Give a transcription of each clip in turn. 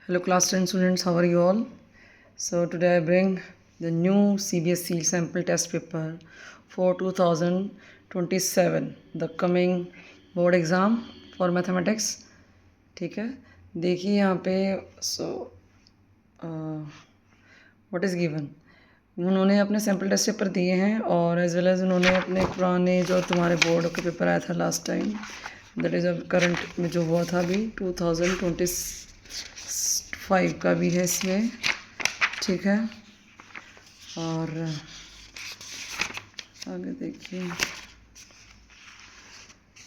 Hello class 10 students, how are you all? So today I bring the new CBSE sample test paper for 2027, the coming board exam for mathematics. ठीक है, देखिए यहाँ पे what is given. उन्होंने अपने sample test paper दिए हैं और एज वेल एज उन्होंने अपने पुराने जो तुम्हारे बोर्ड का पेपर आया था लास्ट टाइम, दैट इज़ अब करंट में जो हुआ था अभी 2025 का भी है इसमें, ठीक है। और आगे देखिए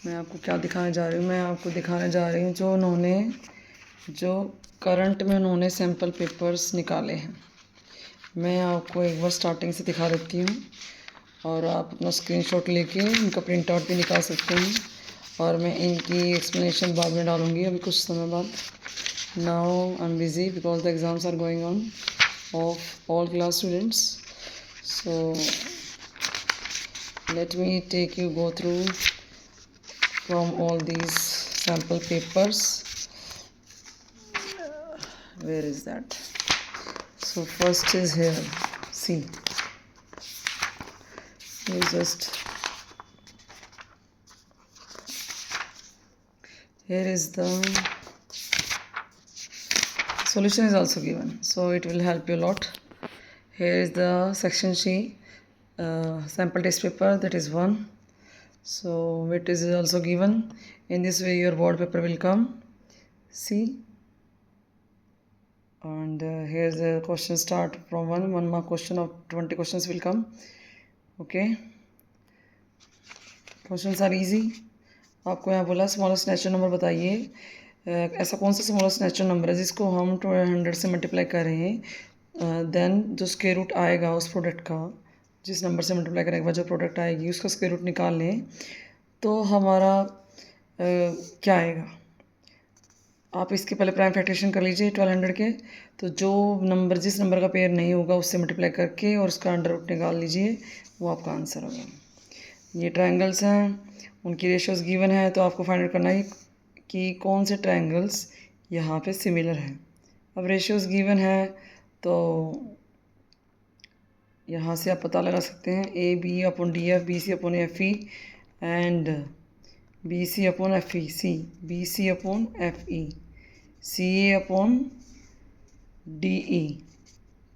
मैं आपको क्या दिखाने जा रही हूँ। मैं आपको दिखाने जा रही हूँ जो करंट में उन्होंने सैम्पल पेपर्स निकाले हैं। मैं आपको एक बार स्टार्टिंग से दिखा देती हूँ और आप अपना स्क्रीनशॉट लेके इनका प्रिंट आउट भी निकाल सकते हैं और मैं इनकी एक्सप्लेनेशन बाद में डालूँगी अभी कुछ समय बाद। Now I am busy because the exams are going on of all class students, so let me take you go through from all these sample papers. Where is that? So first is here, see, you just here is the solution is also given, so it will help you a lot. Here is the section C, sample test paper, that is 1. So it is also given. In this way your board paper will come, see. And here's the question start from 1 mark question of 20 questions will come. Okay, questions are easy. आपको यहाँ बोला smallest natural number बताइए। ऐसा कौन सा smallest natural number है जिसको हम 100 से मल्टीप्लाई कर रहे हैं, देन जो स्क्वायर रूट आएगा उस प्रोडक्ट का, जिस नंबर से मल्टीप्लाई करने के बाद जो प्रोडक्ट आएगी उसका स्क्वायर रूट निकाल लें तो हमारा क्या आएगा। आप इसके पहले प्राइम फैक्टरेशन कर लीजिए 1200 के, तो जो नंबर जिस नंबर का पेयर नहीं होगा उससे मल्टीप्लाई करके और उसका अंडर रूट निकाल लीजिए, वो आपका आंसर होगा। ये ट्रायंगल्स हैं, उनकी रेशियोज गिवन है, तो आपको फाइंड आउट करना है कि कौन से ट्रायंगल्स यहाँ पे सिमिलर हैं। अब रेशियोज गिवन है तो यहाँ से आप पता लगा सकते हैं A B upon D F, B C upon F E and B C upon F E C, B C upon F E C A upon D E,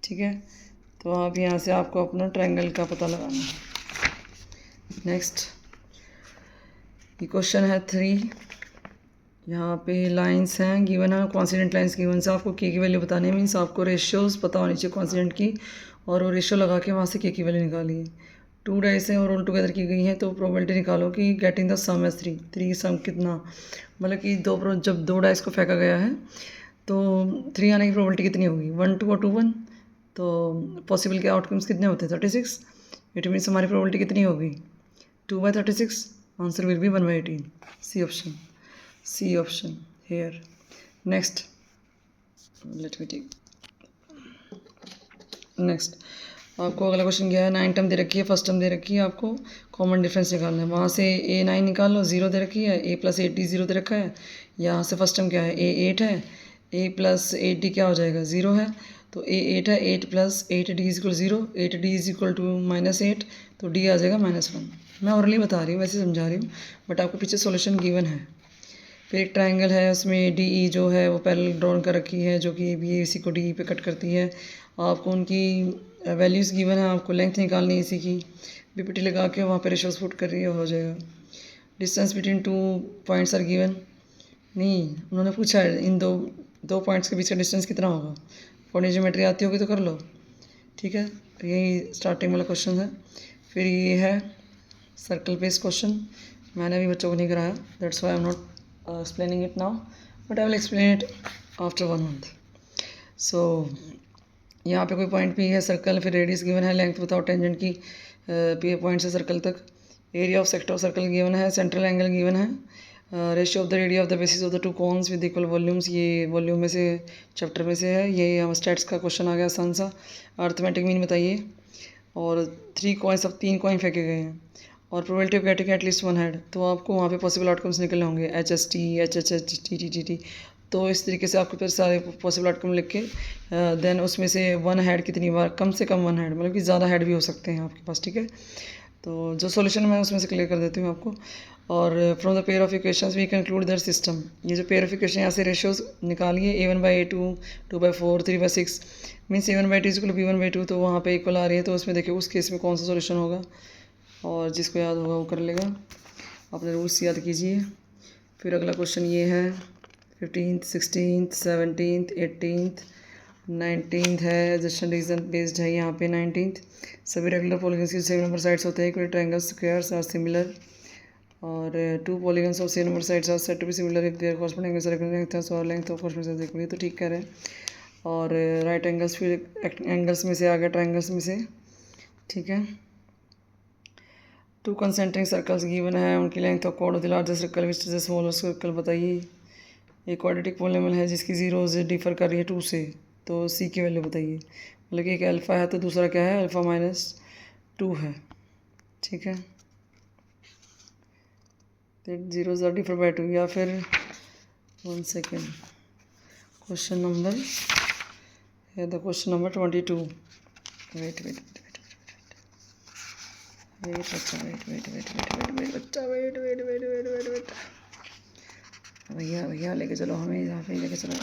ठीक है। तो आप यहाँ से आपको अपना ट्रायंगल का पता लगाना है। नेक्स्ट ये क्वेश्चन है 3, यहाँ पे लाइंस हैं गिवन है, कॉन्स्टेंट लाइंस गिवन से आपको के की वैल्यू बतानी मीन्स आपको रेशियोज पता होनी चाहिए कॉन्स्टेंट की, और वो रेशियो लगा के वहाँ से के की वैल्यू निकालिए। 2 डाइस हैं और ऑल टुगेदर की गई हैं, तो प्रोबेबिलिटी निकालो कि गेटिंग द सम एज 3 सम कितना, मतलब कि जब 2 डाइस को फेंका गया है तो 3 आने की प्रोबेबिलिटी कितनी होगी, 1 2 और 2 1, तो पॉसिबल के आउटकम्स कितने होते हैं 36। इट मीन्स हमारी प्रोबेबिलिटी कितनी होगी 2/36, answer will be 1/18, C option, C option here. Next let me take next, आपको अगला क्वेश्चन क्या है, 9 टर्म दे रखी है, फर्स्ट टर्म दे रखी है, आपको कॉमन डिफरेंस निकालना है। वहाँ से A9 निकाल लो, 0 दे रखी है, A + 8D 0 दे रखा है। यहाँ से फर्स्ट टर्म क्या है, A8 है, A + 8D क्या हो जाएगा 0 है, तो A8 है, 8 + 8D = 0, 8D = -8, तो D आ जाएगा -1। मैं ओरली बता रही हूँ, वैसे समझा रही हूँ, बट आपको पीछे सॉल्यूशन गिवन है। फिर एक ट्रायंगल है, उसमें डी ई जो है वो पैरेलल ड्रॉन कर रखी है, जो कि बी सी को डी ई पे कट करती है। आपको उनकी वैल्यूज़ गिवन है, आपको लेंथ निकालनी है इसी की, बीपीटी लगा के वहाँ पे रेशियोज पुट कर रही है, हो जाएगा। Distance between 2 points are given, नहीं उन्होंने पूछा है इन दो पॉइंट्स के बीच का डिस्टेंस कितना होगा, कोऑर्डिनेट ज्योमेट्री आती होगी तो कर लो, ठीक है। यही स्टार्टिंग वाला क्वेश्चन है। फिर ये है सर्कल बेस्ड क्वेश्चन, मैंने अभी बच्चों को नहीं कराया, that's why I am not explaining it now, but I will explain it after 1 month. So यहाँ पे कोई पॉइंट भी है सर्कल, फिर रेडियस गिवन है, लेंथ बताओ टेंजेंट की पॉइंट से सर्कल तक, area of sector of circle given है, सेंट्रल एंगल गिवन है, ratio of the radii of the bases of the 2 cones with equal volumes, ये वॉल्यूम में से चैप्टर में से है, ये स्टैट्स का क्वेश्चन आ गया आसान सा। अर्थमेटिक मीन बताइए, और 3 कॉइन्स, अब 3 कॉइन फेंके गए हैं, और probability of getting at least 1 head, तो आपको वहाँ पे पॉसिबल आउटकम्स निकलने होंगे HST, HHH, TTTT, तो इस तरीके से आपके पास सारे पॉसिबल आउटकम लिख के देन उसमें से वन हेड कितनी बार, कम से कम वन हेड, मतलब कि ज़्यादा हेड भी हो सकते हैं आपके पास, ठीक है। तो जो सॉल्यूशन मैं उसमें से क्लियर कर देती हूँ आपको। और from the pair of equations we conclude that system, ये जो पेयर ऑफ इक्वेशन यहाँ से रेशियोज निकालिए A1/A2, 2/4, 3/6 means A1/2 equal B1/2, तो वहाँ पे इक्वल आ रही है, तो उसमें देखिए उस केस में कौन सा सॉल्यूशन होगा, और जिसको याद होगा वो कर लेगा। अपने रूल्स याद कीजिए। फिर अगला क्वेश्चन ये है 15th, 16th, 17th, 18th, 19th है, एडजस्टेंट रीजन बेस्ड है यहाँ पे 19th। सभी रेगुलर पॉलीगन्स की सेम नंबर साइड्स होते हैं, equal triangle squares are similar, और two polygons of same number sides are said to be similar if their corresponding angles are equal length और length of corresponding equal, तो ठीक कह रहे हैं। और राइट एंगल्स, फिर एंगल्स में से आ गया ट्रायंगल्स में से, ठीक है। टू कंसेंट्रिक सर्कल्स गिवन है, उनकी length of chord of the largest circle which is the smallest circle बताइए। एक क्वाड्रेटिक पॉलीनॉमियल है जिसकी जीरोज डिफर कर रही है 2 से, तो सी की वैल्यू बताइए। मतलब कि एक अल्फ़ा है तो दूसरा क्या है, अल्फ़ा-2 है, ठीक है। जीरोज आर डिफर बाय 2, या फिर 1 सेकेंड, क्वेश्चन नंबर है the question number 22। Wait wait wait बच्चा, वेट भैया लेके चलो, हमें यहाँ पे लेके चलो।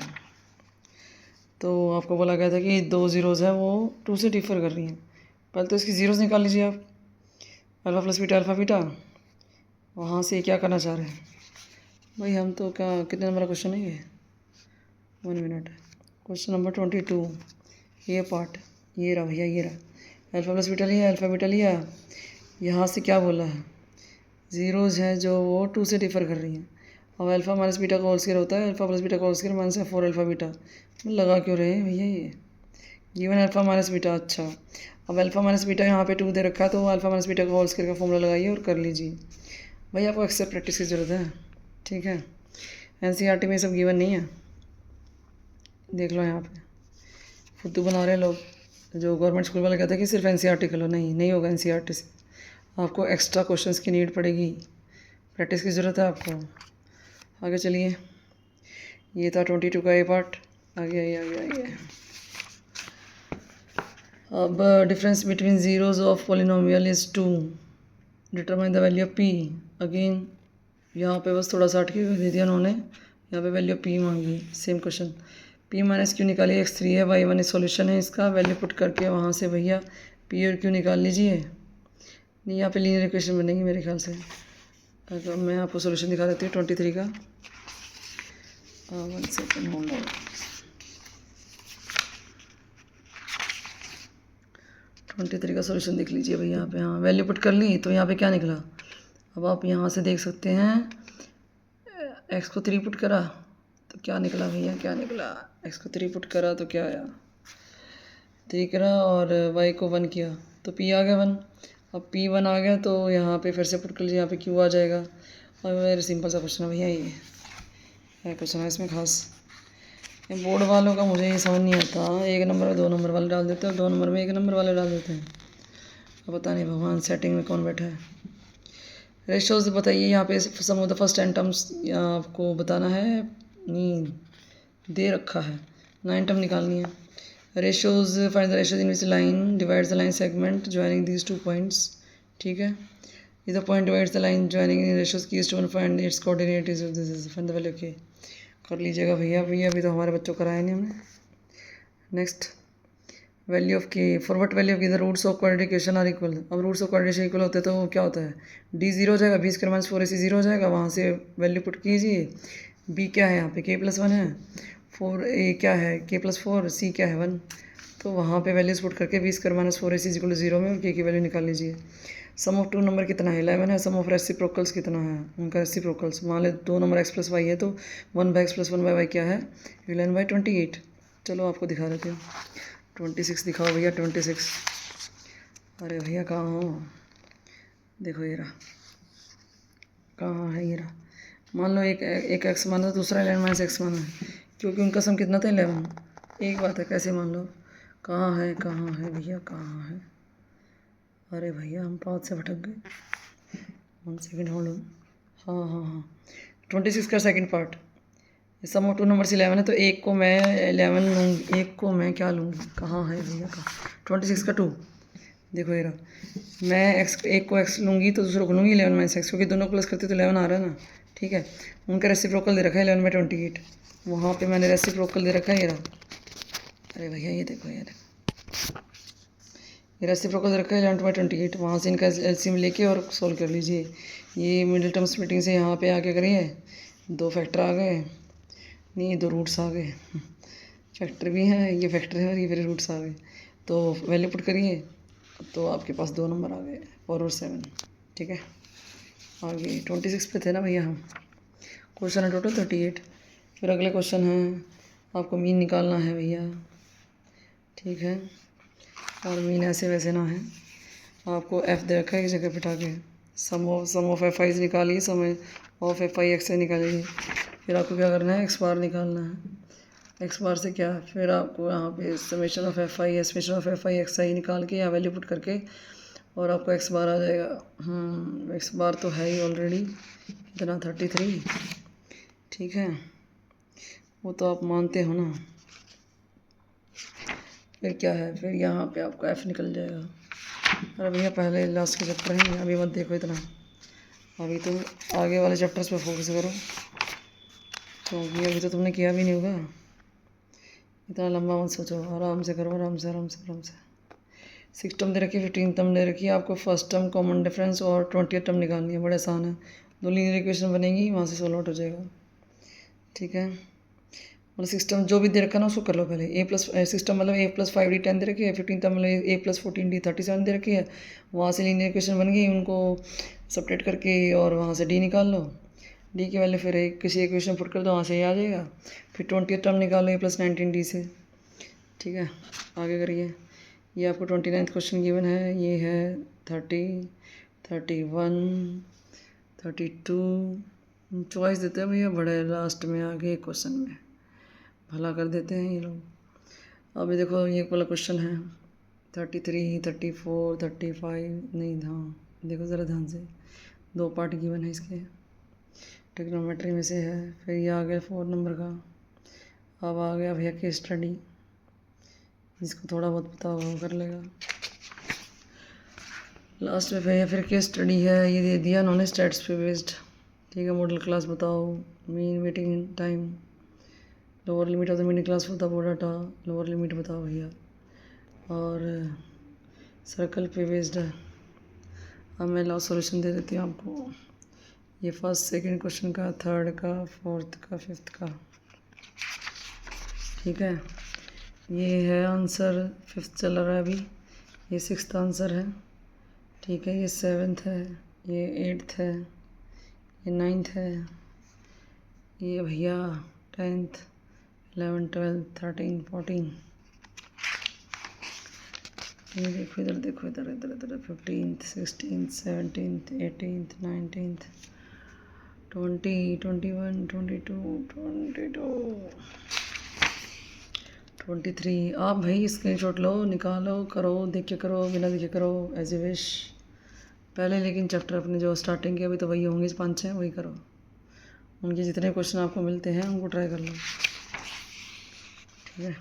तो आपको बोला गया था कि 2 ज़ीरोज़ है वो 2 से डिफर कर रही हैं। पहले तो इसकी ज़ीरोज़ निकाल लीजिए आप, alpha plus beta alpha beta, वहाँ से क्या करना चाह रहे हैं भाई हम तो, क्या कितने नंबर का क्वेश्चन है ये, 1 मिनट, क्वेश्चन नंबर 22, ये पार्ट, ये रहा भैया, ये रहा। अल्फ़ा प्लस बीटा लिया, अल्फ़ा बीटा लिया, यहाँ से क्या बोला है, ज़ीरोज़ हैं जो वो 2 से डिफर कर रही हैं। अब अल्फ़ा माइनस बीटा का होल स्क्वायर होता है अल्फ़ा प्लस बीटा का whole square minus 4 alpha beta, लगा क्यों रहे हैं भैया ये गिवन अल्फ़ा माइनस बीटा। अच्छा, अब अल्फ़ा माइनस बीटा यहाँ पे 2 दे रखा है, तो अल्फ़ा माइनस बीटा का होल स्क्वायर का फॉर्मूला लगाइए और कर लीजिए। भाई आपको अक्सर प्रैक्टिस की ज़रूरत है, ठीक है। एनसीईआरटी में सब गिवन नहीं है, देख लो यहाँ पे फुद्दू बना रहे हैं लोग। जो गवर्नमेंट स्कूल वाले कहते हैं कि सिर्फ एनसीईआरटी कर लो, नहीं होगा एनसीईआरटी से, आपको एक्स्ट्रा क्वेश्चंस की नीड पड़ेगी, प्रैक्टिस की ज़रूरत है आपको। आगे चलिए, ये था 22 का ए पार्ट, आगे। अब difference between zeros of polynomial is 2, determine the value of P. Again यहाँ पे बस थोड़ा सा अटके हुए दे दिया उन्होंने, यहाँ पे वैल्यू पी मांगी, same question. P minus Q निकालिए, x3 है, y1 सॉल्यूशन है इसका, वैल्यू पुट करके वहाँ से भैया पी और क्यू निकाल लीजिए। नहीं, यहाँ पे लीनियर इक्वेशन बनेगी मेरे ख्याल से। अगर मैं आपको सॉल्यूशन दिखा देती हूँ 23 का, 1 सेकेंड होल्ड ऑन। 23 का सॉल्यूशन देख लीजिए भैया, यहाँ पे हाँ वैल्यू पुट कर ली, तो यहाँ पे क्या निकला। अब आप यहाँ से देख सकते हैं, x को 3 पुट करा तो क्या निकला भैया, क्या निकला, x को 3 पुट करा तो क्या आया, 3 करा, और y को 1 किया तो p आ गया 1। अब p 1 आ गया तो यहाँ पे फिर से पुट कर लीजिए, यहाँ पे q आ जाएगा। और वेरी सिंपल सा क्वेश्चन है भैया, ये है क्वेश्चन है इसमें खास। ये बोर्ड वालों का मुझे ये समझ नहीं आता, 1 नंबर और 2 नंबर वाले डाल देते हैं, 2 नंबर में 1 नंबर वाले डाल देते हैं। अब पता नहीं भगवान सेटिंग में कौन बैठा है। रेशियोज बताइए, यहाँ पे सम ऑफ द फर्स्ट 10 टर्म्स आपको बताना है, नहीं दे रखा है, 9 टर्म निकालनी है। Ratios, find the ratios in which line divides the line segment joining these 2 points, ठीक है। If the point divides the line joining in ratios कीज two one, find its coordinate is this is, find the value k. कर लीजिएगा भैया, अभी तो हमारे बच्चों कराया नहीं हमने। Next, value of k, for what value of k the roots of quadratic are equal. अब रूट्स ऑफ क्वाड्रेटिक इक्वल होते हैं तो क्या होता है, डी 0 हो जाएगा, बी स्क्वायर माइनस 4ac 0 हो जाएगा, वहाँ से वैल्यू पुट कीजिए। बी क्या है यहाँ पे, k + 1 है, 4a क्या है, k + 4, c क्या है 1, तो वहाँ पे वैल्यूज पुट करके बी स्क्वायर माइनस 4ac = 0 में k की वैल्यू निकाल लीजिए। सम ऑफ 2 नंबर कितना है, 11 है। सम ऑफ रेसिप्रोकल्स कितना है, उनका रेसिप्रोकल्स, मान ले 2 नंबर x + y है तो 1/x + 1/y क्या है, 11/28। चलो आपको दिखा देते हैं, 26 दिखाओ भैया, 26। अरे भैया कहाँ हो, देखो ये रहा, कहाँ है ये रहा। मान लो एक x माना, दूसरा 11 - x माना है, क्योंकि उनका सम कितना था 11। एक बात है, कैसे मान लो, कहाँ है भैया, कहाँ है। अरे भैया हम पाँच से भटक गए, 1 सेकेंड होल्ड। हाँ 26 का second part, sum of two numbers 11 है, तो एक को मैं 11 लूँगी, एक को मैं क्या लूँगी, कहाँ है भैया का 26 का 2, देखो ये रहा। मैं एक्स, एक को एक्स लूँगी तो दूसरे को लूँगी 11 माइनस एक्स, क्योंकि दोनों प्लस करते तो 11 आ रहा है ना, ठीक है। उनका रेसिप्रोकल दे रखा है 11 बाई 28, वहाँ पे मैंने रेसिप्रोकल दे रखा है, ये रहा। अरे भैया ये देखो, ये देखो, ये रेसिप्रोकल दे रखा है 11 बाई 28, वहाँ से इनका एलसीएम लेके और सोल्व कर लीजिए। ये मिडिल टर्म स्प्लिटिंग से यहाँ पे आके करिए, 2 फैक्टर आ गए, नहीं 2 रूट्स आ गए, फैक्टर भी हैं, ये फैक्टर है और ये फिर रूट्स आ गए, तो वैल्यू पुट करिए तो आपके पास 2 नंबर आ गए 4 और 7, ठीक है। आगे 26 पे थे ना भैया हम, क्वेश्चन है टोटल 38। फिर अगले क्वेश्चन है, आपको मीन निकालना है भैया, ठीक है। और मीन ऐसे वैसे ना है, आपको एफ दे रखा है एक जगह पे के, सम ऑफ एफ आई निकालिए, सम ऑफ एफ आई एक्स से निकालिए। फिर आपको क्या करना है, एक्स बार निकालना है। एक्स बार से क्या, फिर आपको यहाँ पे summation of F I, summation of F I X I निकाल के यहाँ वैल्यू पुट करके और आपको एक्स बार आ जाएगा। एक्स बार तो है ही ऑलरेडी, कितना 33, ठीक है, वो तो आप मानते हो ना। फिर क्या है, फिर यहाँ पे आपको एफ निकल जाएगा। अरे भैया पहले लास्ट के चैप्टर हैं, अभी मत देखो इतना, अभी तो आगे वाले चैप्टर्स पे फोकस करो, क्योंकि अभी तो तुमने किया भी नहीं होगा। इतना लंबा मत सोचो, आराम से करो, आराम से आराम से आराम से। 6 टर्म दे रखी है, 15 टर्म दे रखी है, आपको फर्स्ट टर्म कॉमन डिफरेंस और 20 टर्म निकालनी है, बड़े आसान है। 2 लीनियर इक्वेशन बनेगी, वहाँ से सोल्व आउट हो जाएगा, ठीक है। मतलब सिस्टम जो भी दे रखा है ना उसको कर लो पहले। ए प्लस सिस्टम मतलब ए प्लस 5d 10 दे रखी है, 15 तब मतलब ए प्लस 14d 37 दे रखी है, वहाँ से लीनियर इक्वेशन बन गई, उनको सपरेट करके और वहाँ से डी निकाल लो, डी की वैल्यू फिर एक किसी इक्वेशन पुट कर दो, वहाँ से ये आ जाएगा। फिर 20 टर्म निकालो ए प्लस 19d से, ठीक है। आगे करिए, ये आपको 29th क्वेश्चन गिवन है, ये है 30, 31, 32, चॉइस देते हैं भैया बड़े लास्ट में आगे क्वेश्चन में, भला कर देते हैं ये लोग। अभी देखो ये वाला क्वेश्चन है 33, 34, 35, नहीं हाँ देखो ज़रा ध्यान से, 2 पार्ट गिवन है इसके, ट्रिग्नोमेट्री में से है। फिर ये आ गया 4 नंबर का। अब आ गया भैया केस स्टडी, जिसको थोड़ा बहुत पता होगा वो कर लेगा। लास्ट में भैया फिर केस स्टडी है, ये दे दिया उन्होंने स्टैट्स पे बेस्ड, ठीक है। मॉडल क्लास बताओ, mean waiting time, lower limit of the mean class for the board data, lower limit बताओ भैया, और सर्कल पे बेस्ड है। अब मैं लास्ट सॉल्यूशन दे देती हूँ आपको, ये फर्स्ट सेकंड क्वेश्चन का, थर्ड का, फोर्थ का, फिफ्थ का, ठीक है। ये है आंसर, फिफ्थ चल रहा है अभी, ये सिक्स्थ आंसर है, ठीक है। ये 7th है, ये 8th है, ये 9th है, ये भैया 10th, 11, 12, 13, 14, ये देखो इधर, देखो इधर इधर इधर, 15th, 16th, 17th, 18th, 19th, 20, 21, 22, 23। आप भाई स्क्रीनशॉट लो, निकालो, करो, देख के करो, बिना देखे करो, एज ए विश। पहले लेकिन चैप्टर अपने जो स्टार्टिंग के अभी तो वही होंगे 5-6, वही करो, उनके जितने क्वेश्चन आपको मिलते हैं उनको ट्राई कर लो, ठीक है।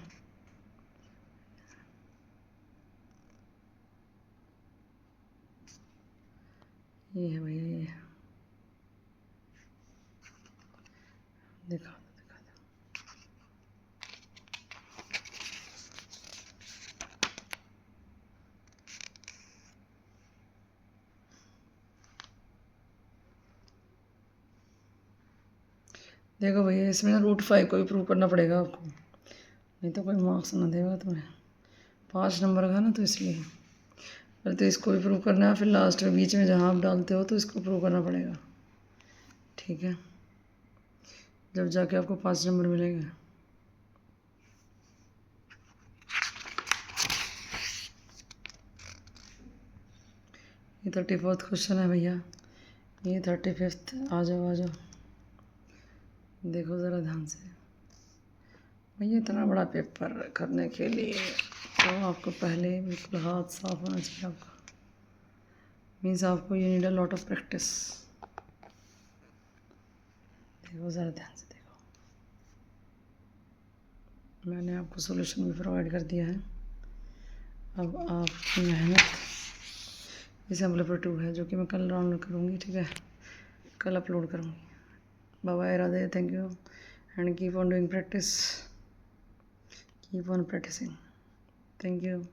ये है भैया, ये दिखा दो, दिखा दो। देखो भैया इसमें ना √5 को भी प्रूव करना पड़ेगा आपको, नहीं तो कोई मार्क्स ना देगा तुम्हें। 5 नंबर का ना, तो इसलिए पहले तो इसको भी प्रूव करना है, फिर लास्ट में बीच में जहाँ आप डालते हो तो इसको प्रूव करना पड़ेगा, ठीक है। जब जाके आपको 5 नंबर मिलेंगे। ये 34th क्वेश्चन है भैया, ये 35th, आ जाओ आ जाओ, देखो ज़रा ध्यान से भैया, इतना बड़ा पेपर करने के लिए तो आपको पहले बिल्कुल हाथ साफ होना चाहिए आपका, मीन्स आपको ये need a lot of practice. देखो ज़रा ध्यान से देखो, मैंने आपको सॉल्यूशन भी प्रोवाइड कर दिया है। अब आपकी मेहनत असेंबली पर 2 है, जो कि मैं कल राउंड करूँगी, ठीक है, कल अपलोड करूँगी। Bye bye, Radhe, thank you and keep on doing practice, keep on practising, thank you.